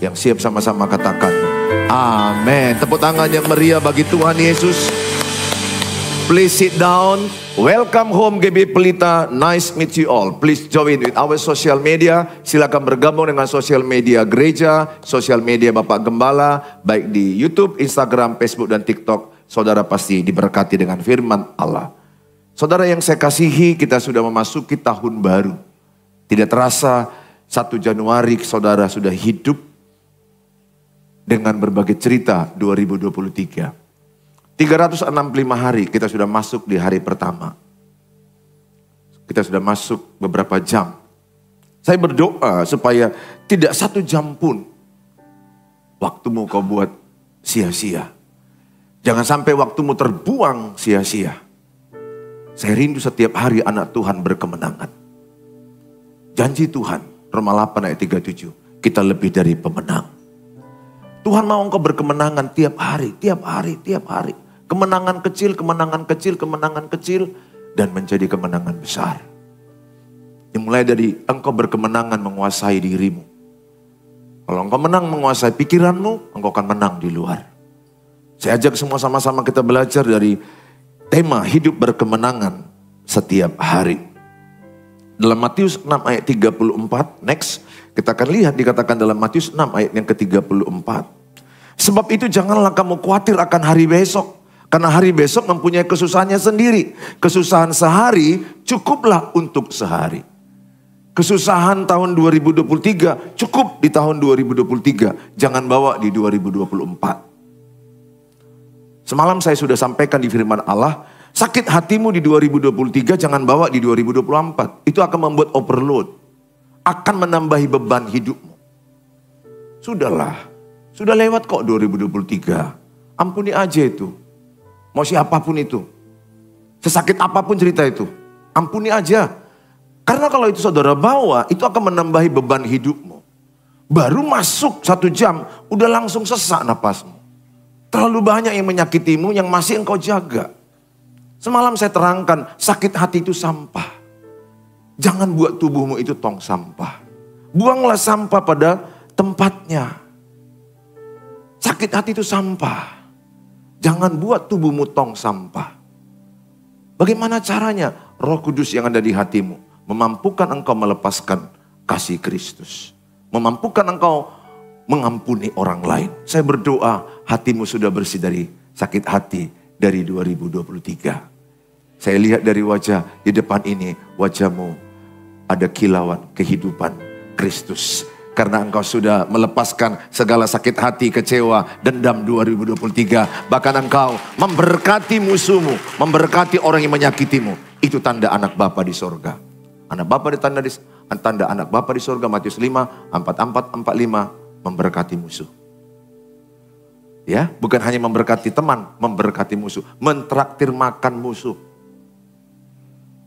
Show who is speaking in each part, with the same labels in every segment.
Speaker 1: Yang siap sama-sama katakan amin. Tepuk tangan yang meriah bagi Tuhan Yesus. Please sit down. Welcome home GB Pelita. Nice meet you all. Please join with our social media. Silakan bergabung dengan social media gereja, social media Bapak Gembala, baik di YouTube, Instagram, Facebook, dan TikTok. Saudara pasti diberkati dengan firman Allah. Saudara yang saya kasihi, kita sudah memasuki tahun baru. Tidak terasa 1 Januari saudara sudah hidup dengan berbagai cerita 2023. 365 hari kita sudah masuk di hari pertama. Kita sudah masuk beberapa jam. Saya berdoa supaya tidak 1 jam pun waktumu kau buat sia-sia. Jangan sampai waktumu terbuang sia-sia. Saya rindu setiap hari anak Tuhan berkemenangan. Janji Tuhan, Roma 8 ayat 37, kita lebih dari pemenang. Tuhan mau engkau berkemenangan tiap hari, tiap hari, tiap hari. Kemenangan kecil, kemenangan kecil, kemenangan kecil, dan menjadi kemenangan besar. Dimulai dari engkau berkemenangan menguasai dirimu. Kalau engkau menang menguasai pikiranmu, engkau akan menang di luar. Saya ajak semua sama-sama kita belajar dari tema hidup berkemenangan setiap hari. Dalam Matius 6 ayat 34, next, kita akan lihat dikatakan dalam Matius 6 ayat yang ke-34. Sebab itu janganlah kamu khawatir akan hari besok. Karena hari besok mempunyai kesusahannya sendiri. Kesusahan sehari cukuplah untuk sehari. Kesusahan tahun 2023 cukup di tahun 2023. Jangan bawa di 2024. Semalam saya sudah sampaikan di firman Allah. Sakit hatimu di 2023 jangan bawa di 2024. Itu akan membuat overload. Akan menambahi beban hidupmu. Sudahlah. Sudah lewat kok 2023. Ampuni aja itu. Mau siapapun itu. Sesakit apapun cerita itu. Ampuni aja. Karena kalau itu saudara bawa, itu akan menambahi beban hidupmu. Baru masuk 1 jam, udah langsung sesak napasmu. Terlalu banyak yang menyakitimu, yang masih engkau jaga. Semalam saya terangkan, sakit hati itu sampah. Jangan buat tubuhmu itu tong sampah. Buanglah sampah pada tempatnya. Sakit hati itu sampah. Jangan buat tubuhmu tong sampah. Bagaimana caranya? Roh Kudus yang ada di hatimu memampukan engkau melepaskan kasih Kristus. Memampukan engkau mengampuni orang lain. Saya berdoa hatimu sudah bersih dari sakit hati dari 2023. Saya lihat dari wajah di depan ini, wajahmu ada kilauan kehidupan Kristus. Karena engkau sudah melepaskan segala sakit hati, kecewa, dendam 2023. Bahkan engkau memberkati musuhmu, memberkati orang yang menyakitimu. Itu tanda anak Bapa di sorga. Anak Bapa tanda anak Bapa di sorga, Matius 5, 44, 45, memberkati musuh. Ya, bukan hanya memberkati teman, memberkati musuh. Mentraktir makan musuh.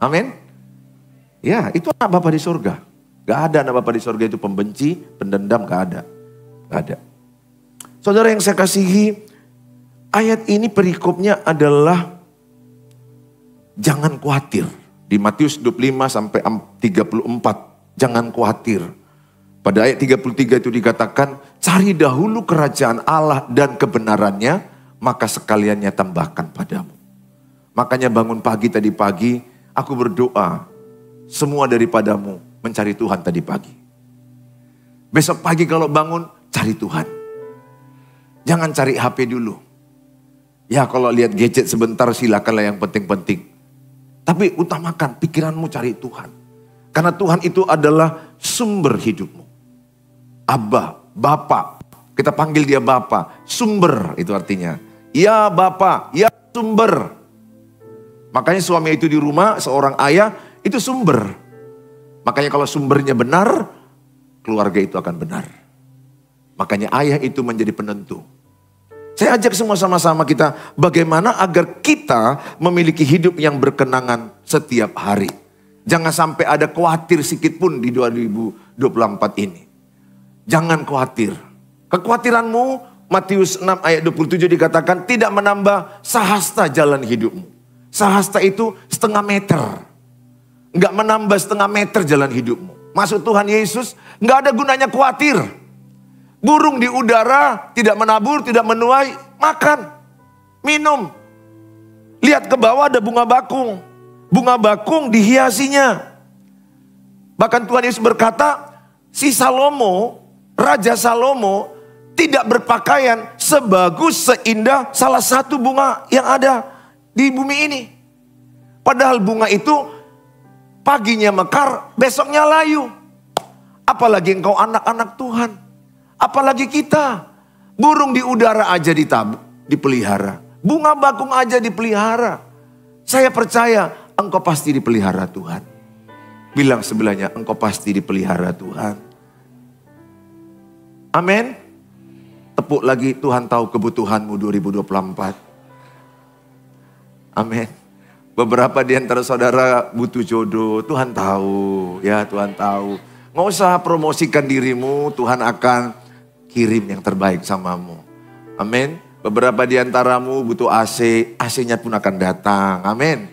Speaker 1: Amin. Ya, itu anak Bapa di sorga. Gak ada anak Bapa di sorga itu pembenci, pendendam, gak ada. Gak ada. Saudara yang saya kasihi, ayat ini perikopnya adalah jangan khawatir. Di Matius 25 sampai 34, jangan khawatir. Pada ayat 33 itu dikatakan, cari dahulu kerajaan Allah dan kebenarannya, maka sekaliannya tambahkan padamu. Makanya bangun pagi tadi pagi, aku berdoa, semua daripadamu mencari Tuhan tadi pagi. Besok pagi kalau bangun, cari Tuhan. Jangan cari HP dulu. Ya kalau lihat gadget sebentar silakanlah yang penting-penting. Tapi utamakan pikiranmu cari Tuhan. Karena Tuhan itu adalah sumber hidupmu. Abba, Bapa. Kita panggil dia Bapa. Sumber itu artinya. Ya Bapa, ya sumber. Makanya suami itu di rumah, seorang ayah itu sumber. Makanya kalau sumbernya benar, keluarga itu akan benar. Makanya ayah itu menjadi penentu. Saya ajak semua sama-sama kita bagaimana agar kita memiliki hidup yang berkenangan setiap hari. Jangan sampai ada khawatir sedikit pun di 2024 ini. Jangan khawatir. Kekhawatiranmu, Matius 6 ayat 27 dikatakan tidak menambah sahasta jalan hidupmu. Sahasta itu setengah meter. Enggak menambah setengah meter jalan hidupmu. Maksud Tuhan Yesus, enggak ada gunanya khawatir. Burung di udara tidak menabur, tidak menuai, makan, minum. Lihat ke bawah ada bunga bakung. Bunga bakung dihiasinya. Bahkan Tuhan Yesus berkata, si Salomo, Raja Salomo tidak berpakaian sebagus seindah salah satu bunga yang ada di bumi ini. Padahal bunga itu paginya mekar, besoknya layu. Apalagi engkau anak-anak Tuhan. Apalagi kita. Burung di udara aja dipelihara. Bunga bakung aja dipelihara. Saya percaya engkau pasti dipelihara Tuhan. Bilang sebelahnya, engkau pasti dipelihara Tuhan. Amin. Tepuk lagi, Tuhan tahu kebutuhanmu 2024. Amin. Beberapa di antara saudara butuh jodoh, Tuhan tahu. Ya, Tuhan tahu. Nggak usah promosikan dirimu, Tuhan akan kirim yang terbaik samamu. Amin. Beberapa di antaramu butuh AC, AC-nya pun akan datang. Amin.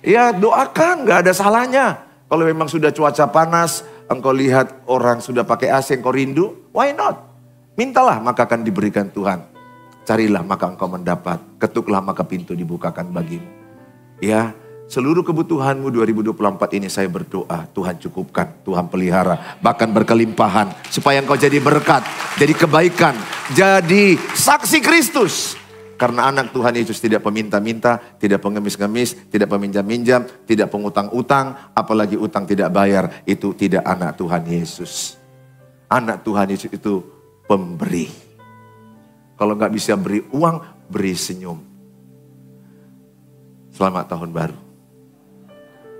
Speaker 1: Ya, doakan, nggak ada salahnya. Kalau memang sudah cuaca panas, engkau lihat orang sudah pakai AC, engkau rindu, why not? Mintalah maka akan diberikan Tuhan. Carilah maka engkau mendapat. Ketuklah maka pintu dibukakan bagimu. Ya, seluruh kebutuhanmu 2024 ini saya berdoa. Tuhan cukupkan, Tuhan pelihara. Bahkan berkelimpahan. Supaya engkau jadi berkat, jadi kebaikan, jadi saksi Kristus. Karena anak Tuhan Yesus tidak peminta-minta, tidak pengemis-ngemis, tidak peminjam-minjam, tidak pengutang-utang, apalagi utang tidak bayar. Itu tidak anak Tuhan Yesus. Anak Tuhan Yesus itu pemberi. Kalau nggak bisa beri uang, beri senyum. Selamat tahun baru.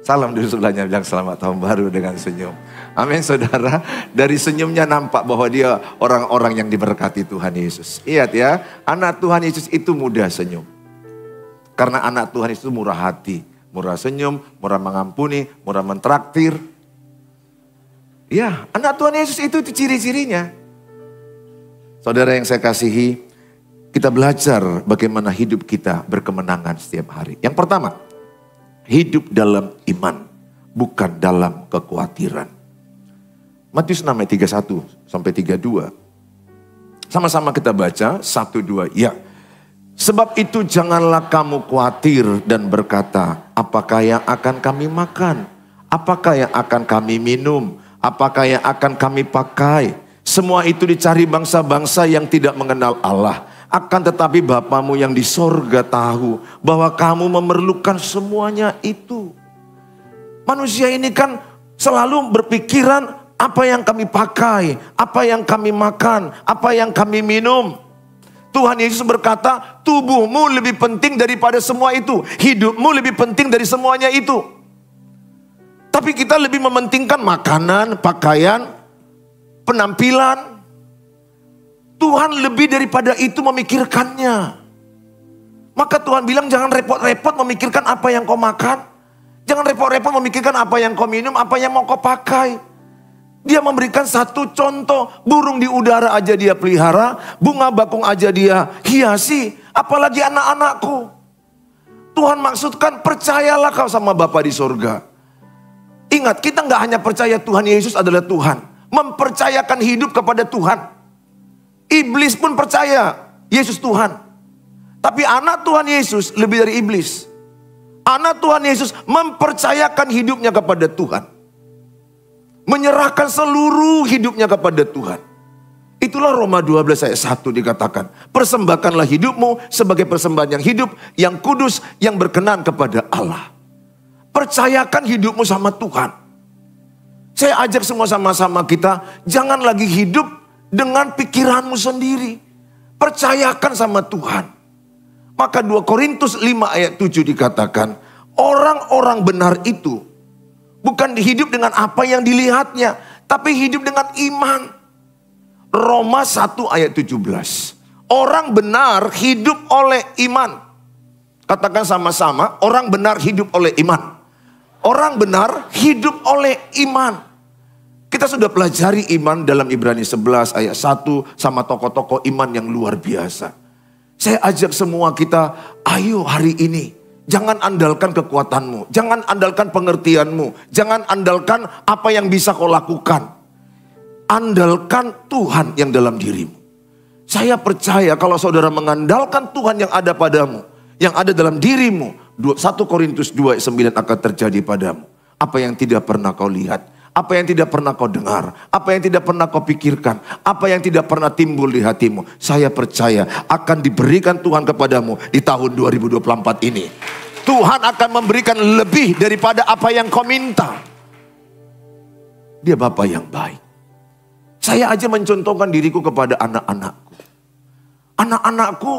Speaker 1: Salam dulu sebelahnya, bilang selamat tahun baru dengan senyum. Amin saudara. Dari senyumnya nampak bahwa dia orang-orang yang diberkati Tuhan Yesus. Ingat ya, anak Tuhan Yesus itu mudah senyum. Karena anak Tuhan Yesus itu murah hati. Murah senyum, murah mengampuni, murah mentraktir. Ya, anak Tuhan Yesus itu ciri-cirinya. Saudara yang saya kasihi, kita belajar bagaimana hidup kita berkemenangan setiap hari. Yang pertama, hidup dalam iman, bukan dalam kekhawatiran. Matius 6 ayat 31 sampai 32. Sama-sama kita baca, 1, 2, ya. Sebab itu janganlah kamu khawatir dan berkata, apakah yang akan kami makan? Apakah yang akan kami minum? Apakah yang akan kami pakai? Semua itu dicari bangsa-bangsa yang tidak mengenal Allah. Akan tetapi Bapamu yang di sorga tahu bahwa kamu memerlukan semuanya itu. Manusia ini kan selalu berpikiran apa yang kami pakai, apa yang kami makan, apa yang kami minum. Tuhan Yesus berkata, tubuhmu lebih penting daripada semua itu. Hidupmu lebih penting dari semuanya itu. Tapi kita lebih mementingkan makanan, pakaian, penampilan. Tuhan lebih daripada itu memikirkannya. Maka Tuhan bilang jangan repot-repot memikirkan apa yang kau makan. Jangan repot-repot memikirkan apa yang kau minum, apa yang mau kau pakai. Dia memberikan satu contoh. Burung di udara aja dia pelihara. Bunga bakung aja dia hiasi. Apalagi anak-anakku. Tuhan maksudkan percayalah kau sama Bapa di sorga. Ingat, kita gak hanya percaya Tuhan Yesus adalah Tuhan. Mempercayakan hidup kepada Tuhan. Iblis pun percaya Yesus Tuhan. Tapi anak Tuhan Yesus lebih dari iblis. Anak Tuhan Yesus mempercayakan hidupnya kepada Tuhan. Menyerahkan seluruh hidupnya kepada Tuhan. Itulah Roma 12 ayat 1 dikatakan. Persembahkanlah hidupmu sebagai persembahan yang hidup, yang kudus, yang berkenan kepada Allah. Percayakan hidupmu sama Tuhan. Saya ajak semua sama-sama kita, jangan lagi hidup dengan pikiranmu sendiri. Percayakan sama Tuhan. Maka 2 Korintus 5 ayat 7 dikatakan, orang-orang benar itu bukan hidup dengan apa yang dilihatnya, tapi hidup dengan iman. Roma 1 ayat 17. Orang benar hidup oleh iman. Katakan sama-sama, orang benar hidup oleh iman. Orang benar hidup oleh iman. Kita sudah pelajari iman dalam Ibrani 11 ayat 1 sama tokoh-tokoh iman yang luar biasa. Saya ajak semua kita, ayo hari ini. Jangan andalkan kekuatanmu. Jangan andalkan pengertianmu. Jangan andalkan apa yang bisa kau lakukan. Andalkan Tuhan yang dalam dirimu. Saya percaya kalau saudara mengandalkan Tuhan yang ada padamu, yang ada dalam dirimu, 1 Korintus 2 ayat 9 akan terjadi padamu. Apa yang tidak pernah kau lihat, apa yang tidak pernah kau dengar, apa yang tidak pernah kau pikirkan, apa yang tidak pernah timbul di hatimu. Saya percaya akan diberikan Tuhan kepadamu di tahun 2024 ini. Tuhan akan memberikan lebih daripada apa yang kau minta. Dia Bapa yang baik. Saya aja mencontohkan diriku kepada anak-anakku. Anak-anakku,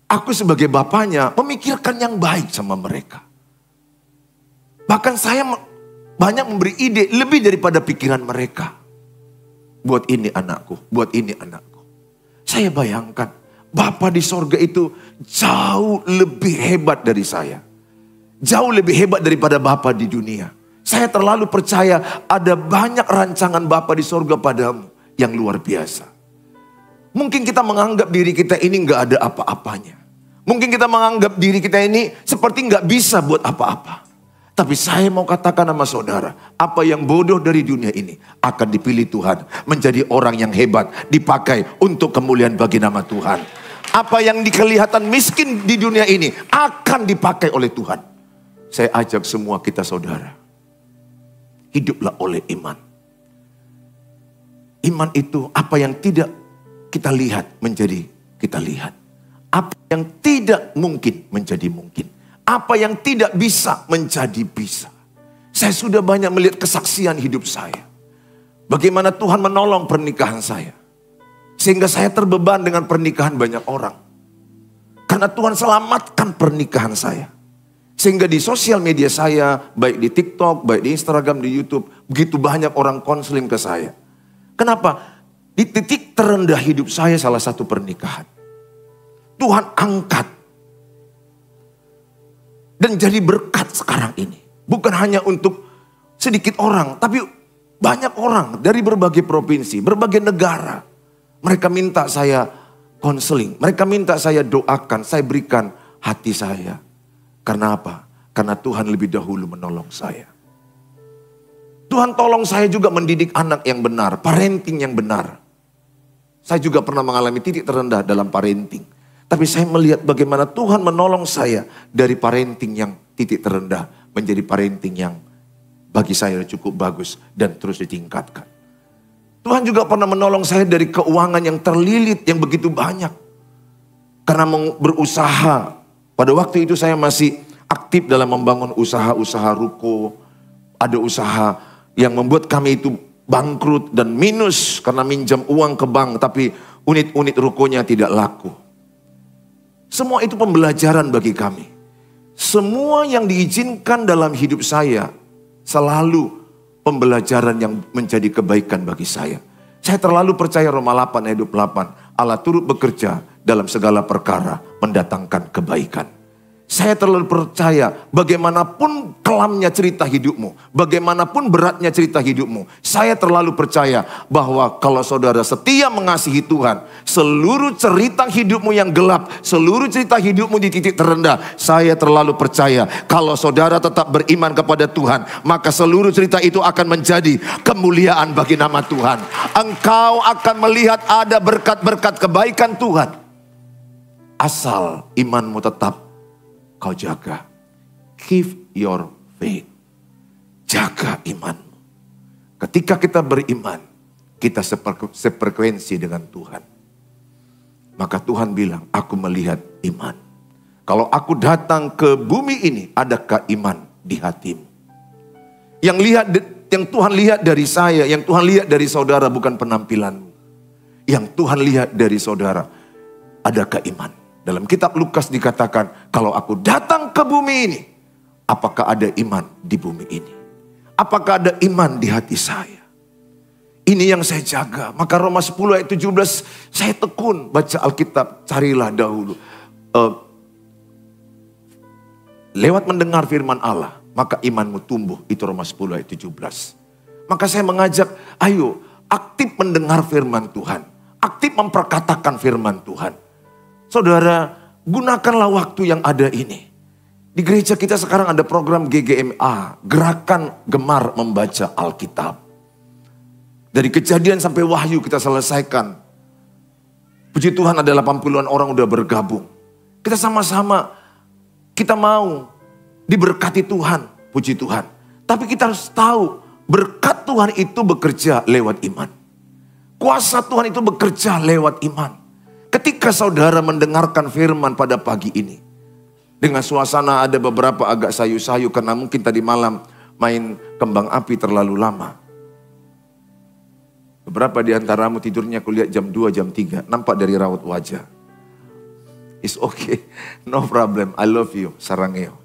Speaker 1: aku sebagai bapaknya memikirkan yang baik sama mereka. Bahkan saya banyak memberi ide lebih daripada pikiran mereka. Buat ini anakku, buat ini anakku. Saya bayangkan, Bapa di sorga itu jauh lebih hebat dari saya. Jauh lebih hebat daripada Bapa di dunia. Saya terlalu percaya ada banyak rancangan Bapa di sorga padamu yang luar biasa. Mungkin kita menganggap diri kita ini nggak ada apa-apanya. Mungkin kita menganggap diri kita ini seperti nggak bisa buat apa-apa. Tapi saya mau katakan sama saudara, apa yang bodoh dari dunia ini akan dipilih Tuhan menjadi orang yang hebat, dipakai untuk kemuliaan bagi nama Tuhan. Apa yang kelihatan miskin di dunia ini akan dipakai oleh Tuhan. Saya ajak semua kita saudara, hiduplah oleh iman. Iman itu apa yang tidak kita lihat menjadi kita lihat. Apa yang tidak mungkin menjadi mungkin. Apa yang tidak bisa menjadi bisa. Saya sudah banyak melihat kesaksian hidup saya. Bagaimana Tuhan menolong pernikahan saya. Sehingga saya terbeban dengan pernikahan banyak orang. Karena Tuhan selamatkan pernikahan saya. Sehingga di sosial media saya, baik di TikTok, baik di Instagram, di YouTube, begitu banyak orang konseling ke saya. Kenapa? Di titik terendah hidup saya salah satu pernikahan. Tuhan angkat. Dan jadi berkat sekarang ini. Bukan hanya untuk sedikit orang, tapi banyak orang dari berbagai provinsi, berbagai negara. Mereka minta saya konseling, mereka minta saya doakan, saya berikan hati saya. Karena apa? Karena Tuhan lebih dahulu menolong saya. Tuhan tolong saya juga mendidik anak yang benar, parenting yang benar. Saya juga pernah mengalami titik terendah dalam parenting. Tapi saya melihat bagaimana Tuhan menolong saya dari parenting yang titik terendah menjadi parenting yang bagi saya cukup bagus dan terus ditingkatkan. Tuhan juga pernah menolong saya dari keuangan yang terlilit yang begitu banyak. Karena berusaha. Pada waktu itu saya masih aktif dalam membangun usaha-usaha ruko. Ada usaha yang membuat kami itu bangkrut dan minus karena minjam uang ke bank. Tapi unit-unit rukonya tidak laku. Semua itu pembelajaran bagi kami. Semua yang diizinkan dalam hidup saya selalu pembelajaran yang menjadi kebaikan bagi saya. Saya terlalu percaya Roma 8 ayat 28. Allah turut bekerja dalam segala perkara mendatangkan kebaikan. Saya terlalu percaya bagaimanapun kelamnya cerita hidupmu, bagaimanapun beratnya cerita hidupmu, saya terlalu percaya bahwa kalau saudara setia mengasihi Tuhan, seluruh cerita hidupmu yang gelap, seluruh cerita hidupmu di titik terendah, saya terlalu percaya kalau saudara tetap beriman kepada Tuhan, maka seluruh cerita itu akan menjadi kemuliaan bagi nama Tuhan. Engkau akan melihat ada berkat-berkat kebaikan Tuhan. Asal imanmu tetap kau jaga. Keep your faith. Jaga imanmu. Ketika kita beriman, kita sefrekuensi dengan Tuhan. Maka Tuhan bilang, aku melihat iman. Kalau aku datang ke bumi ini, adakah iman di hatimu? Yang Tuhan lihat dari saya, yang Tuhan lihat dari saudara bukan penampilanmu. Yang Tuhan lihat dari saudara, adakah iman? Dalam kitab Lukas dikatakan, kalau aku datang ke bumi ini, apakah ada iman di bumi ini? Apakah ada iman di hati saya? Ini yang saya jaga. Maka Roma 10 ayat 17, saya tekun baca Alkitab, carilah dahulu. Lewat mendengar firman Allah, maka imanmu tumbuh. Itu Roma 10 ayat 17. Maka saya mengajak, ayo aktif mendengar firman Tuhan. Aktif memperkatakan firman Tuhan. Saudara, gunakanlah waktu yang ada ini. Di gereja kita sekarang ada program GGMA, Gerakan Gemar Membaca Alkitab. Dari Kejadian sampai Wahyu kita selesaikan. Puji Tuhan ada 80-an orang udah bergabung. Kita sama-sama, kita mau diberkati Tuhan, puji Tuhan. Tapi kita harus tahu, berkat Tuhan itu bekerja lewat iman. Kuasa Tuhan itu bekerja lewat iman. Ketika saudara mendengarkan firman pada pagi ini, dengan suasana ada beberapa agak sayu-sayu karena mungkin tadi malam main kembang api terlalu lama. Beberapa di antaramu tidurnya kulihat jam 2, jam 3. Nampak dari raut wajah. It's okay. No problem. I love you. Sarangeo.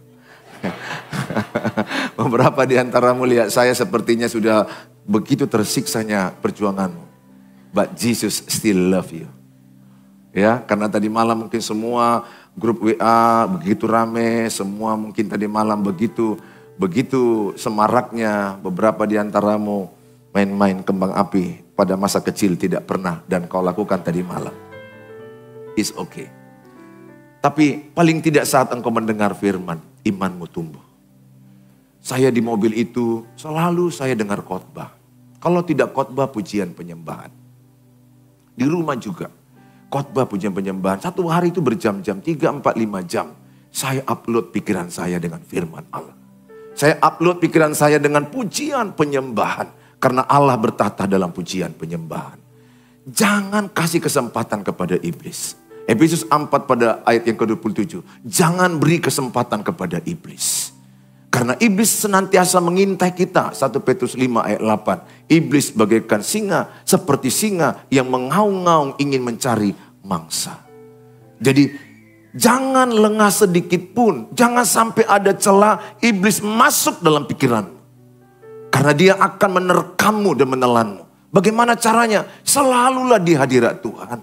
Speaker 1: Beberapa di antaramu lihat saya sepertinya sudah begitu tersiksanya perjuanganmu. But Jesus still love you. Ya, karena tadi malam mungkin semua grup WA begitu rame. Semua mungkin tadi malam begitu semaraknya. Beberapa di antaramu main-main kembang api pada masa kecil tidak pernah dan kau lakukan tadi malam. It's okay. Tapi paling tidak saat engkau mendengar firman, imanmu tumbuh. Saya di mobil itu selalu saya dengar khotbah. Kalau tidak khotbah pujian penyembahan. Di rumah juga khotbah pujian penyembahan. Satu hari itu berjam-jam, 3, 4, 5 jam. Saya upload pikiran saya dengan firman Allah. Saya upload pikiran saya dengan pujian penyembahan. Karena Allah bertata dalam pujian penyembahan. Jangan kasih kesempatan kepada iblis. Efesus 4 pada ayat yang ke-27. Jangan beri kesempatan kepada iblis. Karena iblis senantiasa mengintai kita. 1 Petrus 5 ayat 8. Iblis bagaikan singa, seperti singa yang mengaung-ngaung ingin mencari mangsa. Jadi jangan lengah sedikit pun. Jangan sampai ada celah iblis masuk dalam pikiran. Karena dia akan menerkammu dan menelanmu. Bagaimana caranya? Selalulah di hadirat Tuhan.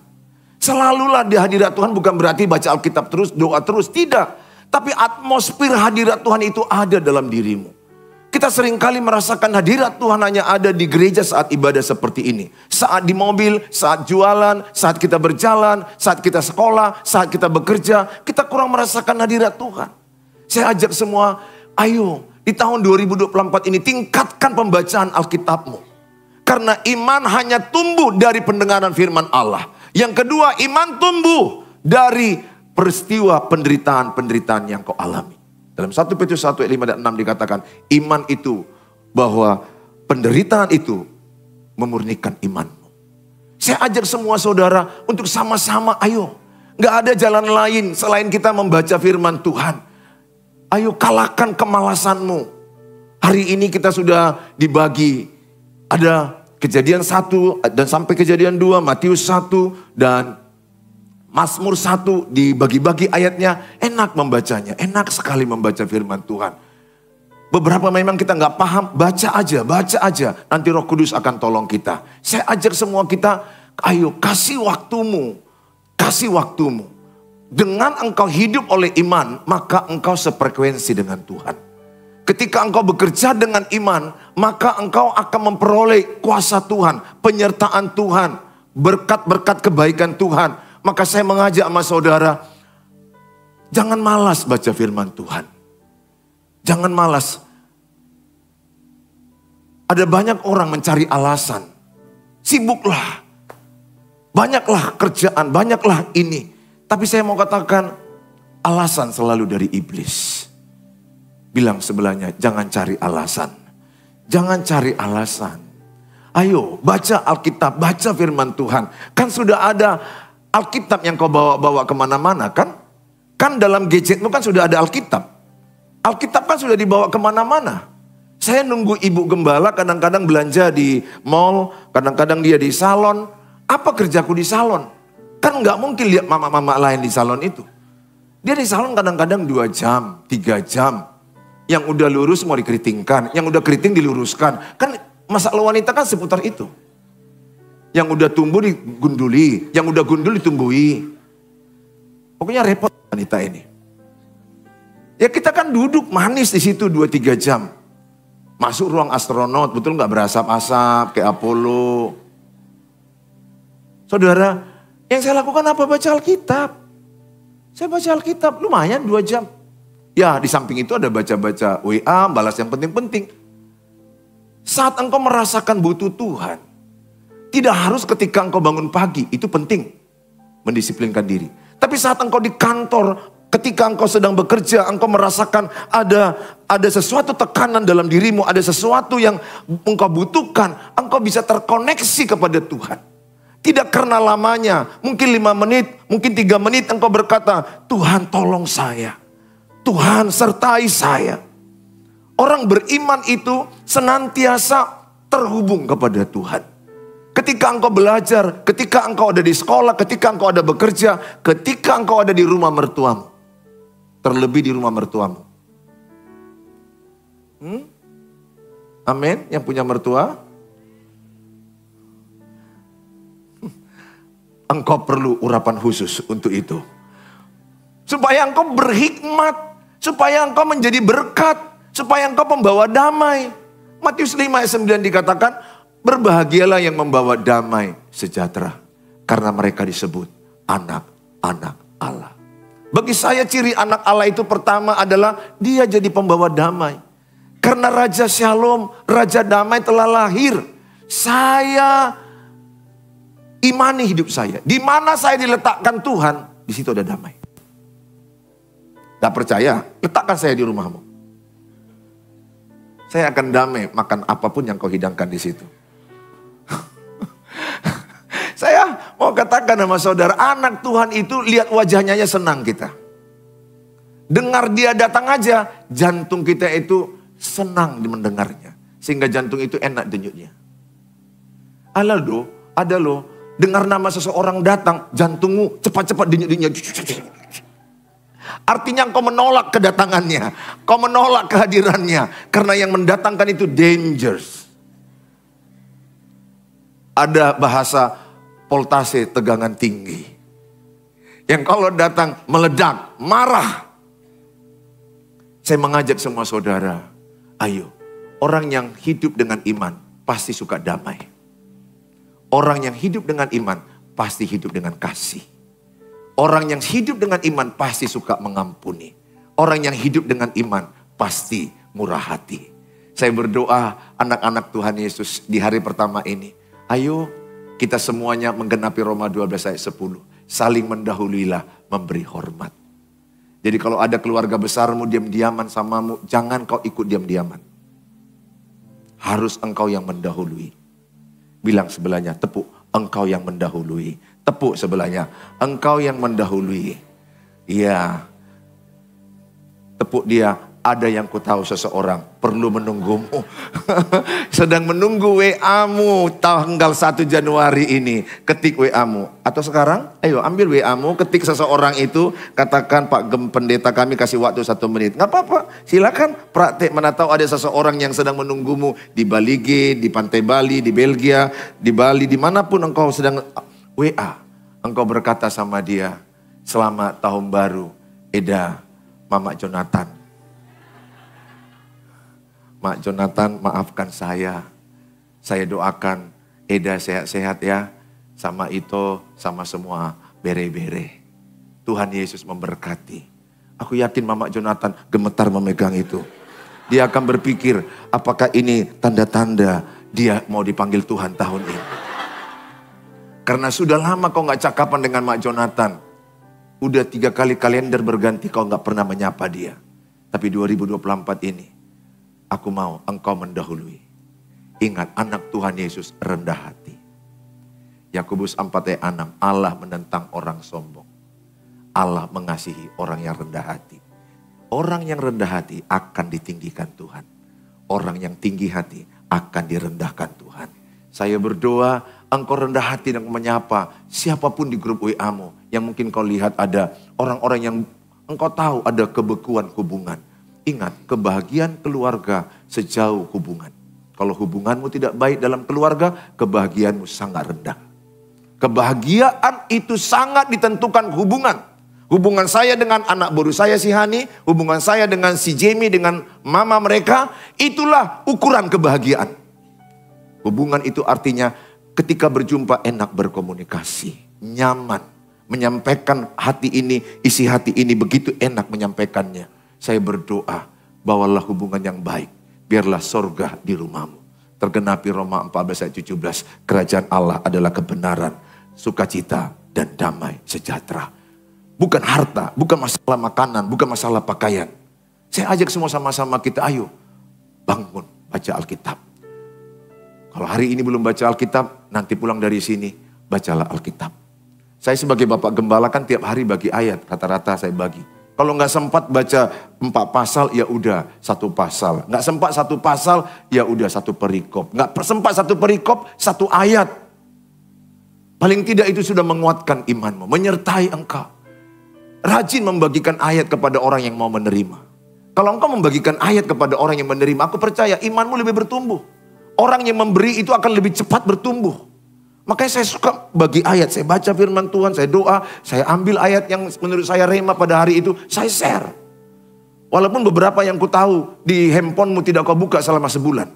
Speaker 1: Selalulah di hadirat Tuhan bukan berarti baca Alkitab terus, doa terus. Tidak. Tapi atmosfer hadirat Tuhan itu ada dalam dirimu. Kita seringkali merasakan hadirat Tuhan hanya ada di gereja saat ibadah seperti ini. Saat di mobil, saat jualan, saat kita berjalan, saat kita sekolah, saat kita bekerja. Kita kurang merasakan hadirat Tuhan. Saya ajak semua, ayo. Di tahun 2024 ini tingkatkan pembacaan Alkitabmu. Karena iman hanya tumbuh dari pendengaran firman Allah. Yang kedua, iman tumbuh dari peristiwa penderitaan-penderitaan yang kau alami. Dalam 1 Petrus 1 ayat 5 dan 6 dikatakan, iman itu bahwa penderitaan itu memurnikan imanmu. Saya ajak semua saudara untuk sama-sama ayo. Gak ada jalan lain selain kita membaca firman Tuhan. Ayo kalahkan kemalasanmu. Hari ini kita sudah dibagi. Ada Kejadian 1 dan sampai Kejadian 2, Matius 1 dan Mazmur 1 dibagi-bagi ayatnya. Enak membacanya, enak sekali membaca firman Tuhan. Beberapa memang kita nggak paham, baca aja. Nanti Roh Kudus akan tolong kita. Saya ajak semua kita, ayo kasih waktumu. Dengan engkau hidup oleh iman, maka engkau sefrekuensi dengan Tuhan. Ketika engkau bekerja dengan iman, maka engkau akan memperoleh kuasa Tuhan, penyertaan Tuhan, berkat-berkat kebaikan Tuhan. Maka saya mengajak sama saudara, jangan malas baca firman Tuhan. Jangan malas. Ada banyak orang mencari alasan. Sibuklah. Banyaklah kerjaan, banyaklah ini. Tapi saya mau katakan, alasan selalu dari iblis. Bilang sebelahnya, jangan cari alasan. Jangan cari alasan. Ayo, baca Alkitab, baca firman Tuhan. Kan sudah ada Alkitab yang kau bawa-bawa kemana-mana kan? Kan dalam gadgetmu kan sudah ada Alkitab. Alkitab kan sudah dibawa kemana-mana. Saya nunggu ibu gembala kadang-kadang belanja di mall, kadang-kadang dia di salon. Apa kerjaku di salon? Kan nggak mungkin lihat mama-mama lain di salon itu. Dia di salon kadang-kadang 2 jam, 3 jam. Yang udah lurus mau dikeritingkan, yang udah keriting diluruskan. Kan masalah wanita kan seputar itu. Yang udah tumbuh digunduli, yang udah gundul ditumbuhi. Pokoknya repot wanita ini. Ya kita kan duduk manis di situ 2-3 jam. Masuk ruang astronot, betul nggak berasap-asap kayak Apollo. Saudara, yang saya lakukan apa? Baca Alkitab. Saya baca Alkitab, lumayan 2 jam. Ya di samping itu ada baca-baca WA, balas yang penting-penting. Saat engkau merasakan butuh Tuhan, Tidak harus ketika engkau bangun pagi, itu penting. Mendisiplinkan diri. Tapi saat engkau di kantor, ketika engkau sedang bekerja, engkau merasakan ada sesuatu tekanan dalam dirimu, ada sesuatu yang engkau butuhkan, engkau bisa terkoneksi kepada Tuhan. Tidak karena lamanya, mungkin 5 menit, mungkin 3 menit engkau berkata, Tuhan tolong saya. Tuhan sertai saya. Orang beriman itu senantiasa terhubung kepada Tuhan. Ketika engkau belajar, ketika engkau ada di sekolah, ketika engkau ada bekerja, ketika engkau ada di rumah mertuamu. Terlebih di rumah mertuamu. Amin, yang punya mertua. Engkau perlu urapan khusus untuk itu. Supaya engkau berhikmat. Supaya engkau menjadi berkat. Supaya engkau membawa damai. Matius 5 ayat 9 dikatakan, berbahagialah yang membawa damai sejahtera. Karena mereka disebut anak-anak Allah. Bagi saya ciri anak Allah itu pertama adalah dia jadi pembawa damai. Karena Raja Shalom, Raja Damai telah lahir. Saya imani hidup saya. Di mana saya diletakkan Tuhan, di situ ada damai. Gak percaya? Letakkan saya di rumahmu. Saya akan damai makan apapun yang kau hidangkan di situ. Saya mau katakan sama saudara, anak Tuhan itu lihat wajahnya aja senang kita. Dengar dia datang aja, jantung kita itu senang mendengarnya. Sehingga jantung itu enak denyutnya. Ada loh. Dengar nama seseorang datang, jantungmu cepat-cepat denyut-denyut. Artinya engkau menolak kedatangannya. Kau menolak kehadirannya. Karena yang mendatangkan itu dangerous. Ada bahasa voltase tegangan tinggi. Yang kalau datang meledak, marah. Saya mengajak semua saudara, ayo. Orang yang hidup dengan iman pasti suka damai. Orang yang hidup dengan iman pasti hidup dengan kasih. Orang yang hidup dengan iman pasti suka mengampuni. Orang yang hidup dengan iman pasti murah hati. Saya berdoa anak-anak Tuhan Yesus di hari pertama ini. Ayo kita semuanya menggenapi Roma 12 ayat 10. Saling mendahuluilah memberi hormat. Jadi kalau ada keluarga besarmu diam-diaman samamu, jangan kau ikut diam-diaman. Harus engkau yang mendahului. Bilang sebelahnya, tepuk, engkau yang mendahului. Tepuk sebelahnya, engkau yang mendahului. Iya. Tepuk dia, ada yang ku tahu seseorang perlu menunggumu. Sedang menunggu WA-mu tanggal 1 Januari ini. Ketik WA-mu. Atau sekarang, ayo ambil WA-mu, ketik seseorang itu. Katakan, Pak Pendeta kami kasih waktu 1 menit. Gak apa-apa, silakan praktek. Mana tahu ada seseorang yang sedang menunggumu. Di Bali G, di Pantai Bali, di Belgia, di Bali, dimanapun engkau sedang WA. Engkau berkata sama dia, selamat tahun baru, Eda, Mama Jonathan. Mak Jonathan, maafkan saya. Saya doakan Eda sehat-sehat ya. Sama Ito, sama semua bere-bere. Tuhan Yesus memberkati. Aku yakin Mama Jonathan gemetar memegang itu. Dia akan berpikir, apakah ini tanda-tanda dia mau dipanggil Tuhan tahun ini. Karena sudah lama kau gak cakapan dengan Mak Jonathan. Udah 3 kali kalender berganti kau gak pernah menyapa dia. Tapi 2024 ini. Aku mau engkau mendahului. Ingat anak Tuhan Yesus rendah hati. Yakobus 4 ayat 6. Allah menentang orang sombong. Allah mengasihi orang yang rendah hati. Orang yang rendah hati akan ditinggikan Tuhan. Orang yang tinggi hati akan direndahkan Tuhan. Saya berdoa engkau rendah hati dan menyapa siapapun di grup WA-mu. Yang mungkin kau lihat ada orang-orang yang engkau tahu ada kebekuan hubungan. Ingat, kebahagiaan keluarga sejauh hubungan. Kalau hubunganmu tidak baik dalam keluarga, kebahagiaanmu sangat rendah. Kebahagiaan itu sangat ditentukan hubungan. Hubungan saya dengan anak baru saya si Hani, hubungan saya dengan si Jamie, dengan mama mereka, itulah ukuran kebahagiaan. Hubungan itu artinya ketika berjumpa enak berkomunikasi, nyaman. Menyampaikan hati ini, isi hati ini begitu enak menyampaikannya. Saya berdoa, bawalah hubungan yang baik. Biarlah sorga di rumahmu. tergenapi Roma 14 ayat 17. Kerajaan Allah adalah kebenaran, sukacita, dan damai sejahtera. Bukan harta, bukan masalah makanan, bukan masalah pakaian. Saya ajak semua sama-sama kita, ayo bangun baca Alkitab. Kalau hari ini belum baca Alkitab, nanti pulang dari sini, bacalah Alkitab. Saya sebagai Bapak Gembala kan tiap hari bagi ayat, rata-rata saya bagi. Kalau nggak sempat baca 4 pasal, ya udah 1 pasal. Nggak sempat 1 pasal, ya udah 1 perikop. Nggak sempat 1 perikop, 1 ayat. Paling tidak itu sudah menguatkan imanmu, menyertai engkau. Rajin membagikan ayat kepada orang yang mau menerima. Kalau engkau membagikan ayat kepada orang yang menerima, aku percaya imanmu lebih bertumbuh. Orang yang memberi itu akan lebih cepat bertumbuh. Makanya saya suka bagi ayat, saya baca firman Tuhan, saya doa, saya ambil ayat yang menurut saya rema pada hari itu, saya share. Walaupun beberapa yang ku tahu di handphonemu tidak kau buka selama sebulan.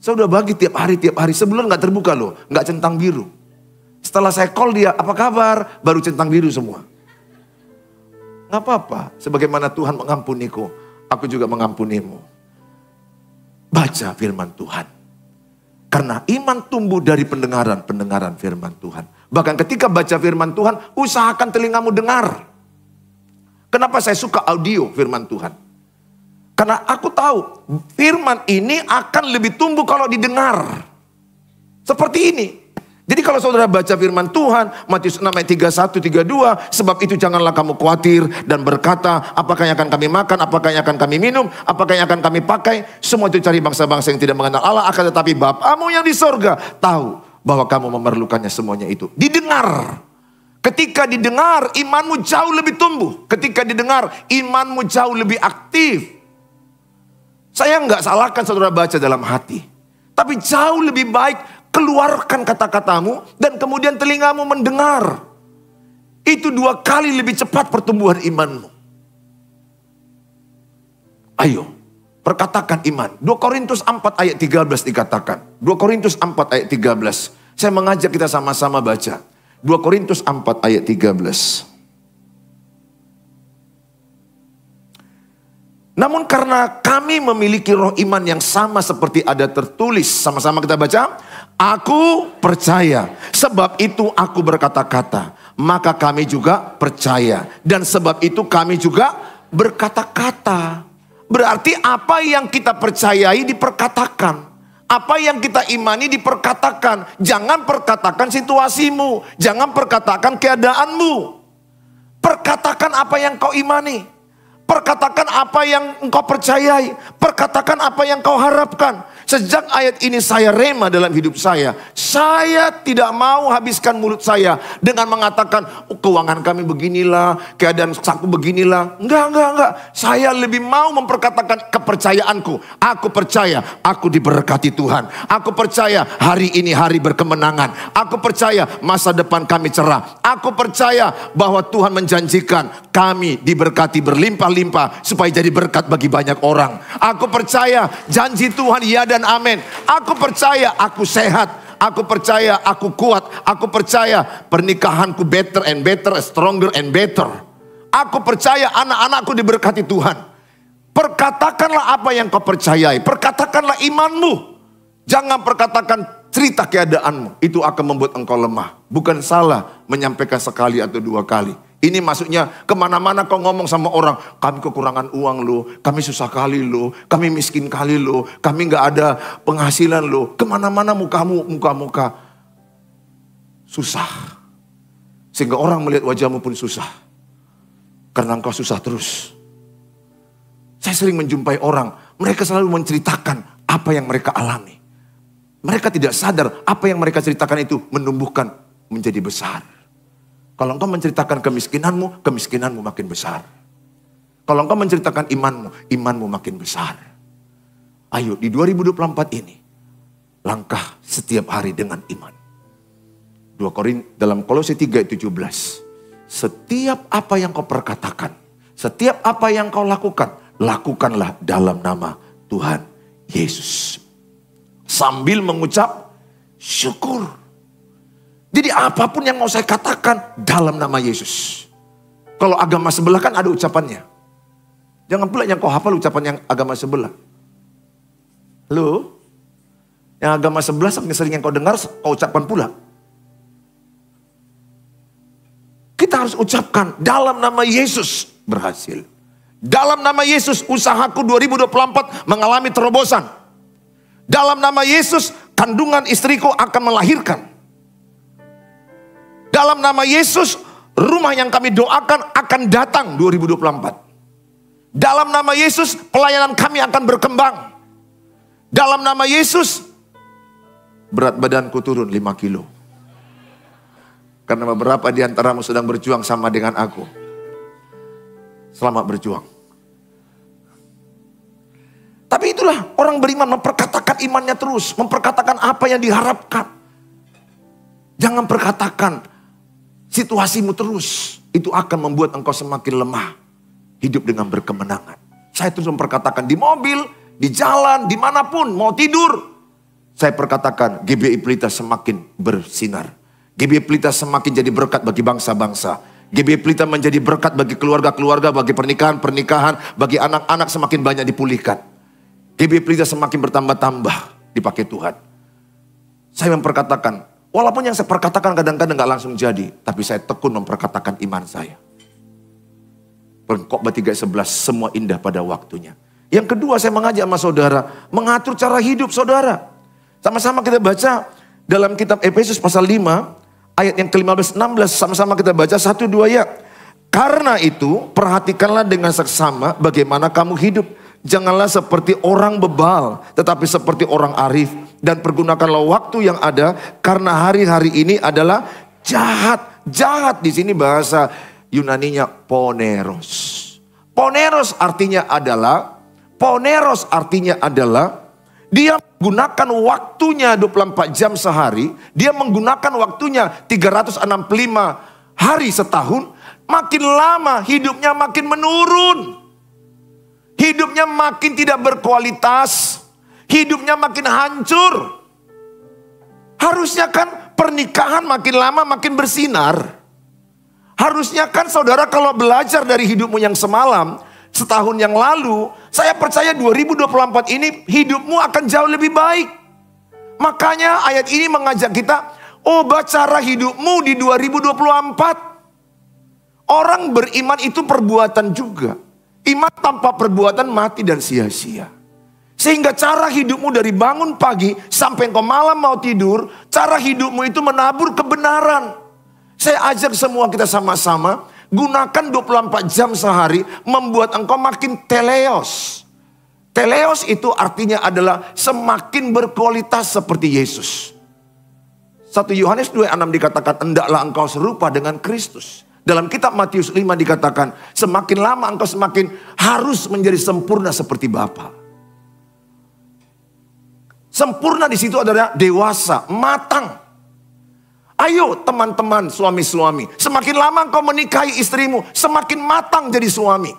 Speaker 1: Saya udah bagi tiap hari, sebulan gak terbuka loh, gak centang biru. Setelah saya call dia, apa kabar? Baru centang biru semua. Gak apa-apa, sebagaimana Tuhan mengampuniku, aku juga mengampunimu. Baca firman Tuhan. Karena iman tumbuh dari pendengaran firman Tuhan. Bahkan ketika baca firman Tuhan, usahakan telingamu dengar. Kenapa saya suka audio firman Tuhan? Karena aku tahu firman ini akan lebih tumbuh kalau didengar. Seperti ini. Jadi kalau saudara baca firman Tuhan, Matius 6 ayat 31, 32, sebab itu janganlah kamu khawatir dan berkata, apakah yang akan kami makan, apakah yang akan kami minum, apakah yang akan kami pakai. Semua itu cari bangsa-bangsa yang tidak mengenal Allah, akan tetapi Bapamu yang di sorga tahu bahwa kamu memerlukannya semuanya itu. Didengar. Ketika didengar, imanmu jauh lebih tumbuh. Ketika didengar, imanmu jauh lebih aktif. Saya nggak salahkan saudara baca dalam hati. Tapi jauh lebih baik keluarkan kata-katamu dan kemudian telingamu mendengar. Itu 2 kali lebih cepat pertumbuhan imanmu. Ayo, perkatakan iman. 2 Korintus 4 ayat 13 dikatakan. 2 Korintus 4 ayat 13. Saya mengajak kita sama-sama baca. 2 Korintus 4 ayat 13. Namun karena kami memiliki roh iman yang sama seperti ada tertulis. Sama-sama kita baca. Aku percaya, sebab itu aku berkata-kata. Maka kami juga percaya. Dan sebab itu kami juga berkata-kata. Berarti apa yang kita percayai diperkatakan. Apa yang kita imani diperkatakan. Jangan perkatakan situasimu. Jangan perkatakan keadaanmu. Perkatakan apa yang kau imani. Perkatakan apa yang engkau percayai. Perkatakan apa yang kau harapkan. Sejak ayat ini saya rema dalam hidup saya. Saya tidak mau habiskan mulut saya dengan mengatakan, oh, keuangan kami beginilah, keadaan saku beginilah. Enggak. Saya lebih mau memperkatakan kepercayaanku. Aku percaya aku diberkati Tuhan. Aku percaya hari ini hari berkemenangan. Aku percaya masa depan kami cerah. Aku percaya bahwa Tuhan menjanjikan kami diberkati berlimpah-limpah supaya jadi berkat bagi banyak orang. Aku percaya janji Tuhan ya dan amin. Aku percaya aku sehat. Aku percaya aku kuat. Aku percaya pernikahanku better and better, stronger and better. Aku percaya anak-anakku diberkati Tuhan. Perkatakanlah apa yang kau percayai. Perkatakanlah imanmu. Jangan perkatakan cerita keadaanmu. Itu akan membuat engkau lemah. Bukan salah menyampaikan sekali atau 2 kali. Ini maksudnya kemana-mana kau ngomong sama orang, kami kekurangan uang loh, kami susah kali loh, kami miskin kali loh, kami gak ada penghasilan loh. Kemana-mana muka-muka susah. Sehingga orang melihat wajahmu pun susah. Karena engkau susah terus. Saya sering menjumpai orang, mereka selalu menceritakan apa yang mereka alami. Mereka tidak sadar apa yang mereka ceritakan itu menumbuhkan menjadi besar. Kalau engkau menceritakan kemiskinanmu, kemiskinanmu makin besar. Kalau engkau menceritakan imanmu, imanmu makin besar. Ayo di 2024 ini, langkah setiap hari dengan iman. 2 Korintus dalam Kolose 3 ayat 17. Setiap apa yang kau perkatakan, setiap apa yang kau lakukan, lakukanlah dalam nama Tuhan Yesus. Sambil mengucap syukur. Jadi apapun yang mau saya katakan dalam nama Yesus. Kalau agama sebelah kan ada ucapannya. Jangan pula yang kau hafal ucapan yang agama sebelah. Halo? Yang agama sebelah saking sering yang kau dengar, kau ucapkan pula. Kita harus ucapkan, dalam nama Yesus berhasil. Dalam nama Yesus usahaku 2024 mengalami terobosan. Dalam nama Yesus kandungan istriku akan melahirkan. Dalam nama Yesus rumah yang kami doakan akan datang 2024. Dalam nama Yesus pelayanan kami akan berkembang. Dalam nama Yesus berat badanku turun 5 kilo. Karena beberapa di antaramu sedang berjuang sama dengan aku. Selamat berjuang. Tapi itulah orang beriman memperkatakan imannya terus. Memperkatakan apa yang diharapkan. Jangan perkatakan situasimu terus. Itu akan membuat engkau semakin lemah. Hidup dengan berkemenangan. Saya terus memperkatakan di mobil, di jalan, dimanapun, mau tidur. Saya perkatakan GBI Pelita semakin bersinar. GBI Pelita semakin jadi berkat bagi bangsa-bangsa. GBI Pelita menjadi berkat bagi keluarga-keluarga, bagi pernikahan-pernikahan, bagi anak-anak semakin banyak dipulihkan. GBI Pelita semakin bertambah-tambah dipakai Tuhan. Saya memperkatakan, walaupun yang saya perkatakan kadang-kadang gak langsung jadi, tapi saya tekun memperkatakan iman saya. Khotbah 3:11, semua indah pada waktunya. Yang kedua, saya mengajak sama saudara mengatur cara hidup saudara. Sama-sama kita baca dalam kitab Efesus pasal 5 ayat yang ke-15-16. Sama-sama kita baca 1-2 ya. Karena itu perhatikanlah dengan seksama bagaimana kamu hidup. Janganlah seperti orang bebal, tetapi seperti orang arif. Dan pergunakanlah waktu yang ada, karena hari-hari ini adalah jahat. Jahat di sini bahasa Yunaninya poneros. Poneros artinya adalah dia menggunakan waktunya 24 jam sehari. Dia menggunakan waktunya 365 hari setahun. Makin lama hidupnya makin menurun. Hidupnya makin tidak berkualitas. Hidupnya makin hancur. Harusnya kan pernikahan makin lama makin bersinar. Harusnya kan saudara kalau belajar dari hidupmu yang semalam, setahun yang lalu, saya percaya 2024 ini hidupmu akan jauh lebih baik. Makanya ayat ini mengajak kita, ubah cara hidupmu di 2024. Orang beriman itu perbuatan juga. Iman tanpa perbuatan mati dan sia-sia. Sehingga cara hidupmu dari bangun pagi sampai engkau malam mau tidur, cara hidupmu itu menabur kebenaran. Saya ajak semua kita sama-sama gunakan 24 jam sehari membuat engkau makin teleos. Teleos itu artinya adalah semakin berkualitas seperti Yesus. 1 Yohanes 2:6 dikatakan hendaklah engkau serupa dengan Kristus. Dalam kitab Matius 5 dikatakan semakin lama engkau semakin harus menjadi sempurna seperti Bapa. Sempurna di situ adalah dewasa, matang. Ayo teman-teman suami-suami, semakin lama engkau menikahi istrimu, semakin matang jadi suami.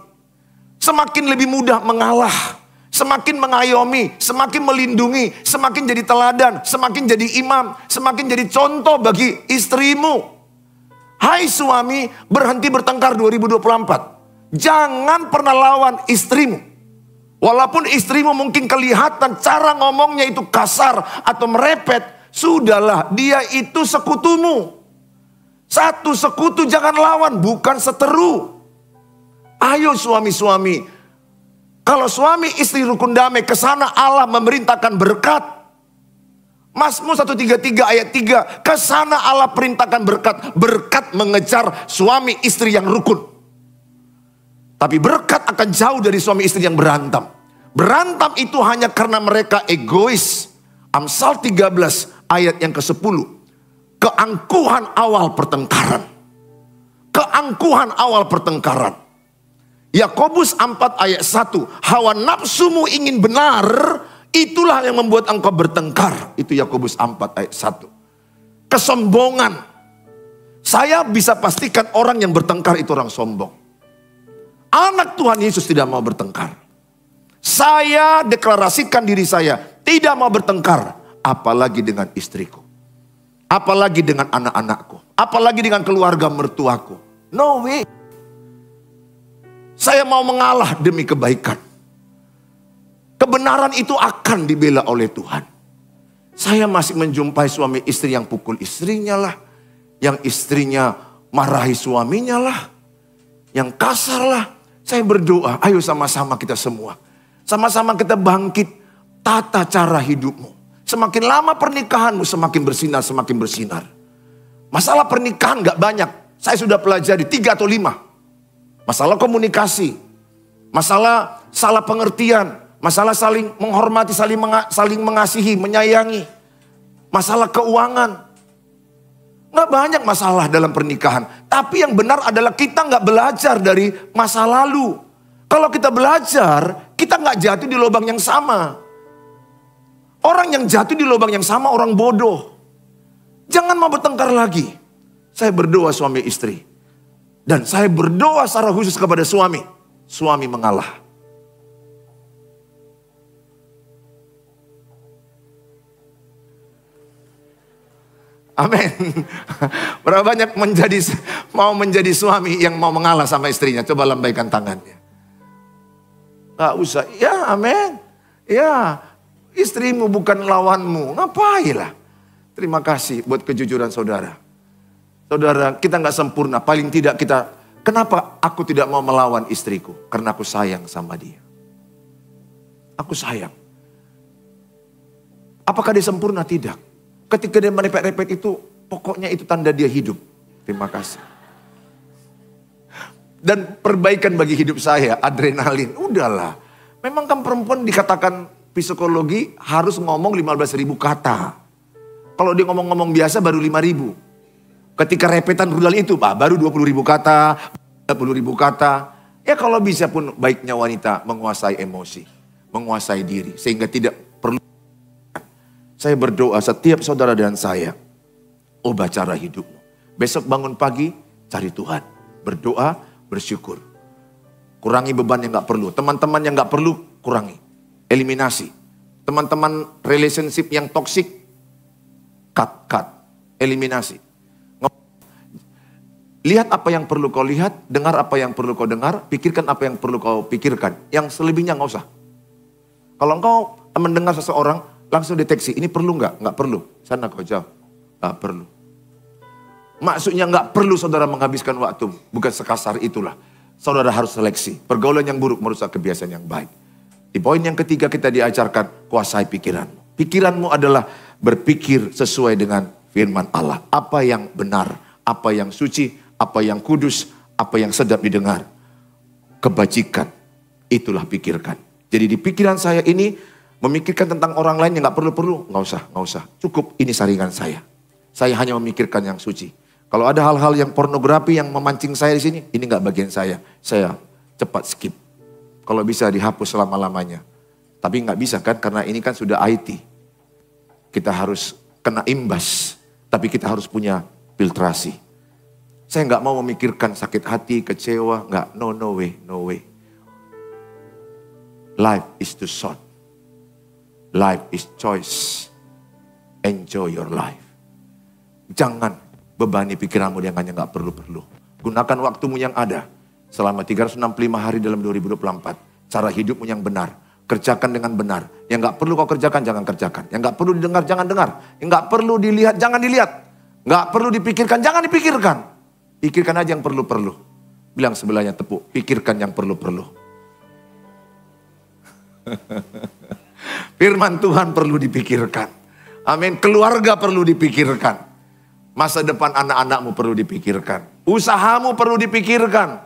Speaker 1: Semakin lebih mudah mengalah, semakin mengayomi, semakin melindungi, semakin jadi teladan, semakin jadi imam, semakin jadi contoh bagi istrimu. Hai suami, berhenti bertengkar 2024. Jangan pernah lawan istrimu. Walaupun istrimu mungkin kelihatan cara ngomongnya itu kasar atau merepet. Sudahlah, dia itu sekutumu. Satu sekutu jangan lawan, bukan seteru. Ayo suami-suami. Kalau suami istri rukun damai, kesana Allah memerintahkan berkat. Mazmur 133 ayat 3. Kesana Allah perintahkan berkat. Berkat mengejar suami istri yang rukun. Tapi berkat akan jauh dari suami istri yang berantem. Berantem itu hanya karena mereka egois. Amsal 13 ayat yang ke-10. Keangkuhan awal pertengkaran. Keangkuhan awal pertengkaran. Yakobus 4 ayat 1. Hawa nafsumu ingin benar, itulah yang membuat engkau bertengkar. Itu Yakobus 4 ayat 1. Kesombongan. Saya bisa pastikan orang yang bertengkar itu orang sombong. Anak Tuhan Yesus tidak mau bertengkar. Saya deklarasikan diri saya tidak mau bertengkar. Apalagi dengan istriku. Apalagi dengan anak-anakku. Apalagi dengan keluarga mertuaku. No way. Saya mau mengalah demi kebaikan. Kebenaran itu akan dibela oleh Tuhan. Saya masih menjumpai suami istri yang pukul istrinya lah. Yang istrinya marahi suaminya lah. Yang kasar lah. Saya berdoa, ayo sama-sama kita semua. Sama-sama kita bangkit, tata cara hidupmu. Semakin lama pernikahanmu semakin bersinar, semakin bersinar. Masalah pernikahan gak banyak. Saya sudah pelajari 3 atau 5. Masalah komunikasi. Masalah salah pengertian. Masalah saling menghormati, saling mengasihi, menyayangi. Masalah keuangan. Gak banyak masalah dalam pernikahan. Tapi yang benar adalah kita gak belajar dari masa lalu. Kalau kita belajar, kita gak jatuh di lubang yang sama. Orang yang jatuh di lubang yang sama orang bodoh. Jangan mau bertengkar lagi. Saya berdoa suami istri. Dan saya berdoa secara khusus kepada suami. Suami mengalah. Amin. Berapa banyak mau menjadi suami yang mau mengalah sama istrinya? Coba lambaikan tangannya. Gak usah. Ya, amin. Ya, istrimu bukan lawanmu. Ngapailah. Terima kasih buat kejujuran saudara. Saudara, kita gak sempurna. Paling tidak kita, kenapa aku tidak mau melawan istriku? Karena aku sayang sama dia. Aku sayang. Apakah dia sempurna? Tidak. Ketika dia merepet-repet itu, pokoknya itu tanda dia hidup. Terima kasih. Dan perbaikan bagi hidup saya, adrenalin. Udahlah. Memang kan perempuan dikatakan psikologi harus ngomong 15.000 kata. Kalau dia ngomong-ngomong biasa baru 5.000. Ketika repetan rudal itu, Pak, baru 20.000 kata, 30.000 kata. Ya kalau bisa pun baiknya wanita menguasai emosi, menguasai diri. Sehingga tidak perlu. Saya berdoa setiap saudara dan saya, ubah cara hidupmu. Besok bangun pagi, cari Tuhan. Berdoa, bersyukur. Kurangi beban yang gak perlu. Teman-teman yang gak perlu, kurangi. Eliminasi. Teman-teman relationship yang toksik, cut. Eliminasi. Lihat apa yang perlu kau lihat, dengar apa yang perlu kau dengar, pikirkan apa yang perlu kau pikirkan. Yang selebihnya gak usah. Kalau engkau mendengar seseorang, langsung deteksi, ini perlu nggak? Nggak perlu. Sana kau jawab, nggak perlu. Maksudnya nggak perlu saudara menghabiskan waktu. Bukan sekasar itulah. Saudara harus seleksi. Pergaulan yang buruk merusak kebiasaan yang baik. Di poin yang ketiga kita diajarkan, kuasai pikiranmu. Pikiranmu adalah berpikir sesuai dengan firman Allah. Apa yang benar, apa yang suci, apa yang kudus, apa yang sedap didengar. Kebajikan, itulah pikirkan. Jadi di pikiran saya ini, memikirkan tentang orang lain yang gak perlu-perlu, gak usah. Cukup, ini saringan saya. Saya hanya memikirkan yang suci. Kalau ada hal-hal yang pornografi yang memancing saya di sini, ini gak bagian saya. Saya cepat skip. Kalau bisa dihapus selama-lamanya. Tapi gak bisa kan, karena ini kan sudah IT. Kita harus kena imbas. Tapi kita harus punya filtrasi. Saya gak mau memikirkan sakit hati, kecewa, gak. No way. Life is too short. Life is choice. Enjoy your life. Jangan bebani pikiranmu yang hanya gak perlu-perlu. Gunakan waktumu yang ada. Selama 365 hari dalam 2024. Cara hidupmu yang benar. Kerjakan dengan benar. Yang gak perlu kau kerjakan, jangan kerjakan. Yang gak perlu didengar, jangan dengar. Yang gak perlu dilihat, jangan dilihat. Gak perlu dipikirkan, jangan dipikirkan. Pikirkan aja yang perlu-perlu. Bilang sebelahnya tepuk, pikirkan yang perlu-perlu. Firman Tuhan perlu dipikirkan. Amin. Keluarga perlu dipikirkan. Masa depan anak-anakmu perlu dipikirkan. Usahamu perlu dipikirkan.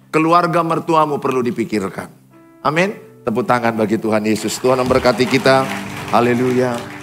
Speaker 1: Keluarga mertuamu perlu dipikirkan. Amin. Tepuk tangan bagi Tuhan Yesus. Tuhan memberkati kita. Haleluya.